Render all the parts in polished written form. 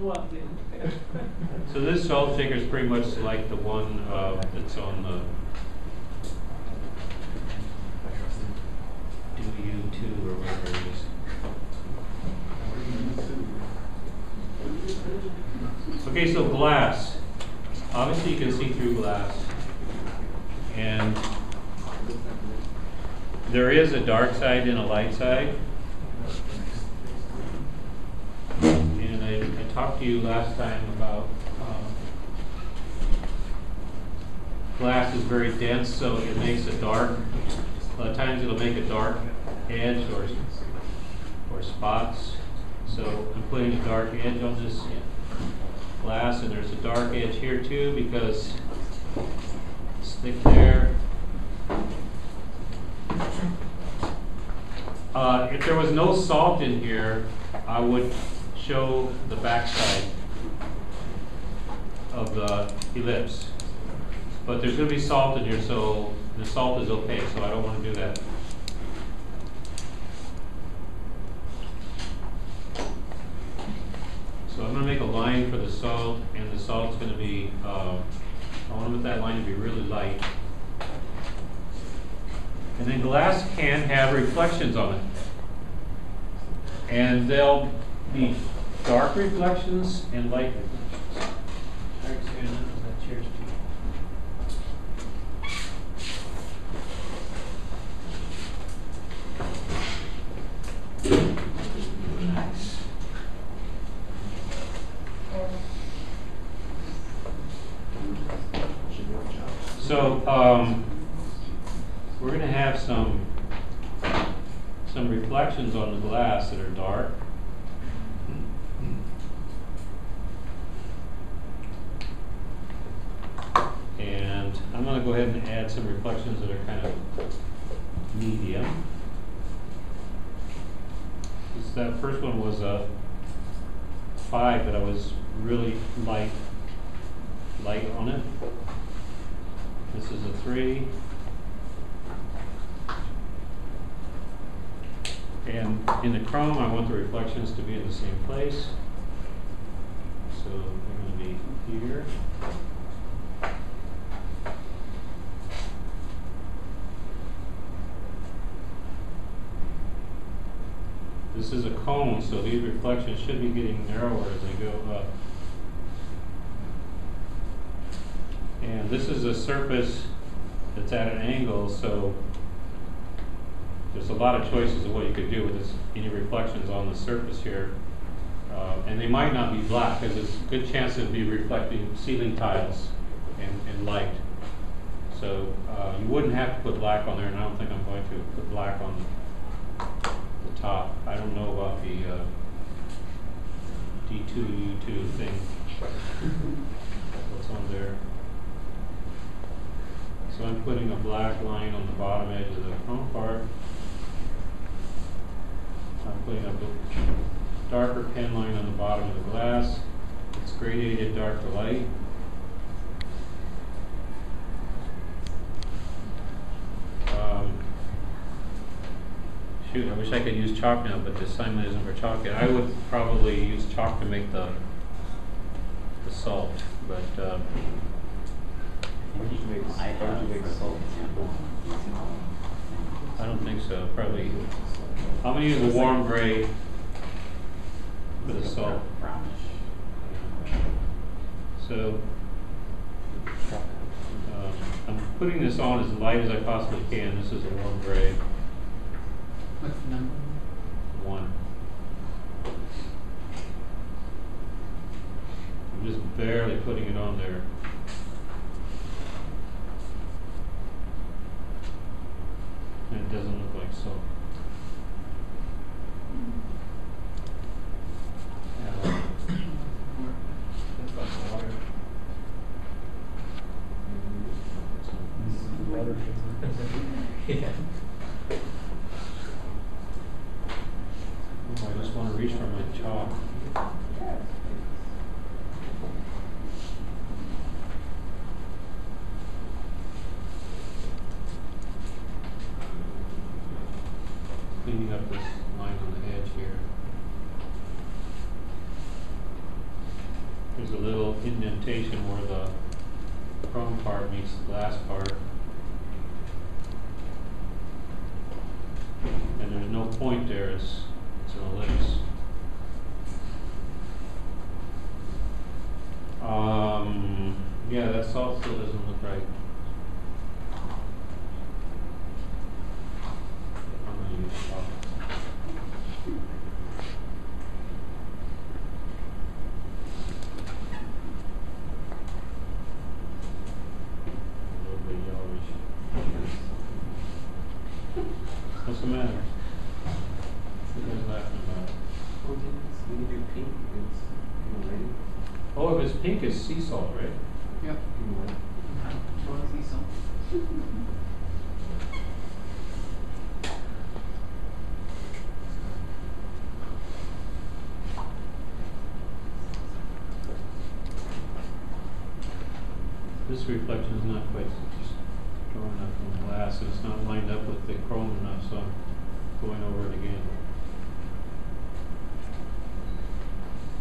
So this salt shaker is pretty much like the one that's on the DU2 or whatever it is. Okay, so glass. Obviously you can see through glass. And there is a dark side and a light side. And I talked to you last time about glass is very dense, so it makes a dark. A lot of times it'll make a dark edge or spots. So I'm putting a dark edge on this glass, and there's a dark edge here too because it's thick there. If there was no salt in here, I would show the backside of the ellipse. But there's going to be salt in here, so the salt is okay, so I don't want to do that. So I'm going to make a line for the salt, and the salt's going to be, I want that line to be really light. And then glass can have reflections on it. And they'll be dark reflections and light reflections. All right, Shannon, that chair's too. Nice. So we're going to have some reflections on the glass that are dark. And I'm going to go ahead and add some reflections that are kind of medium. That first one was a 5, but I was really light on it. This is a 3. And in the chrome, I want the reflections to be in the same place. So they're going to be here. This is a cone, so these reflections should be getting narrower as they go up. And this is a surface that's at an angle, so there's a lot of choices of what you could do with this, any reflections on the surface here. And they might not be black, because there's a good chance it'd be reflecting ceiling tiles and light. So you wouldn't have to put black on there, and I don't think I'm going to put black on the top. I don't know about the D2U2 thing. What's on there? So I'm putting a black line on the bottom edge of the chrome part. I'm putting a darker pen line on the bottom of the glass. It's gradated dark to light. Shoot, I wish I could use chalk now, but the assignment isn't for chalk yet. I would probably use chalk to make the salt, but I don't think so. Probably. I'm going to use a warm gray for the salt. So I'm putting this on as light as I possibly can. This is a warm gray. What's the number? 1. I'm just barely putting it on there. And it doesn't look like salt. Yeah. Oh, I just want to reach for my chalk. Cleaning up this line on the edge here. a little indentation where the chrome part meets the glass part. And there's no point there, it's an ellipse. Yeah, that salt still doesn't look right. I'm gonna use salt. A little bit yellowish. What's the matter? What are you guys laughing about? Oh, yes, when you do pink, it's white. Oh, if it's pink, it's sea salt, right? Yep. White. Totally so. This reflection is not quite just drawing up from the glass, and it's not lined up with the chrome enough, so I'm going over it again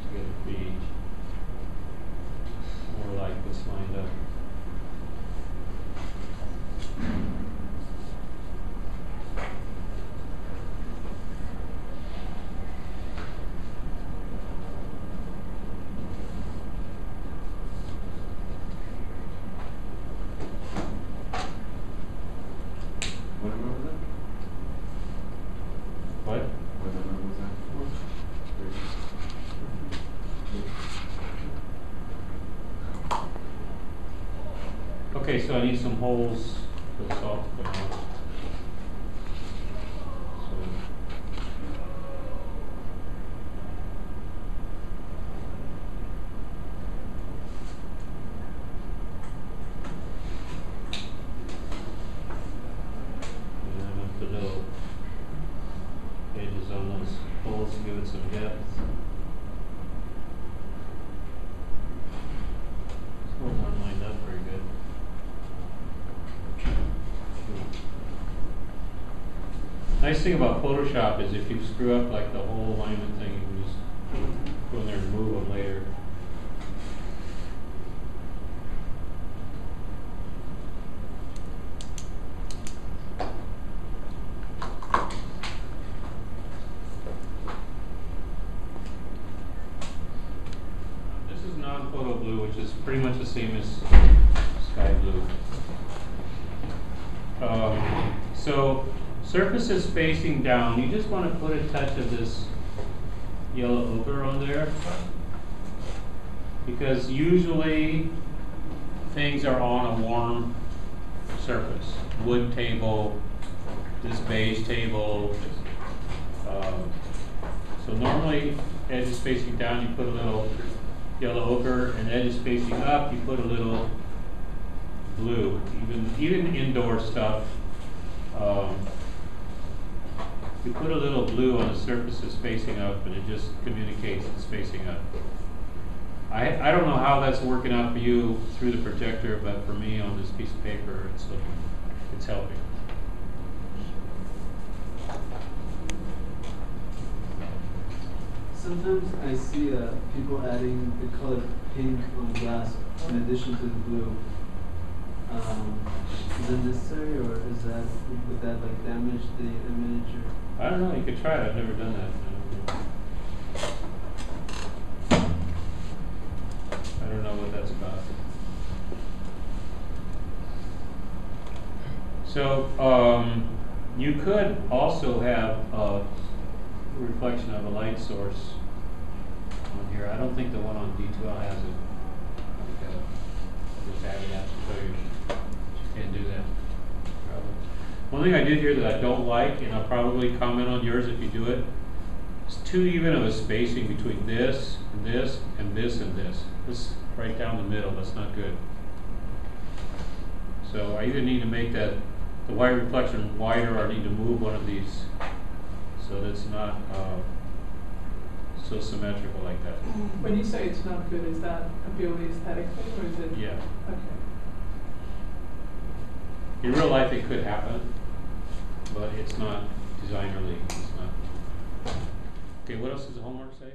to get it to be more like this lined up. What number was that? What? What number was that? Okay, so I need some holes for the salt to come out. So, and then I'm going to put little edges on those holes to give it some depth. These holes aren't lined up very good. Nice thing about Photoshop is if you screw up like the whole alignment thing, you can just go in there and move them later. This is non-photo blue, which is pretty much the same as sky blue. So surfaces facing down, you just want to put a touch of this yellow ochre on there, because usually things are on a warm surface. Wood table, this beige table. So normally edges facing down, you put a little yellow ochre, and edges facing up, you put a little blue. Even indoor stuff, you put a little blue on the surfaces facing up, and it just communicates it's facing up. I don't know how that's working out for you through the projector, but for me on this piece of paper, it's helping. Sometimes I see people adding the color pink on glass in addition to the blue. Is that necessary, or would that like damage the image? Or? I don't know. You could try it. I've never done that. I don't know what that's about. So you could also have a reflection of a light source on here. I don't think the one on D2L has it. I just added that to show you. You can't do that. Probably. One thing I did here that I don't like, and I'll probably comment on yours if you do it, is too even of a spacing between this and this and this and this. This right down the middle, that's not good. So I either need to make the white reflection wider, or I need to move one of these so that it's not so symmetrical like that. When you say it's not good, is that a purely aesthetic thing, or is it? Yeah. Okay. In real life it could happen, but it's not designerly. It's not. Okay, what else does the homework say?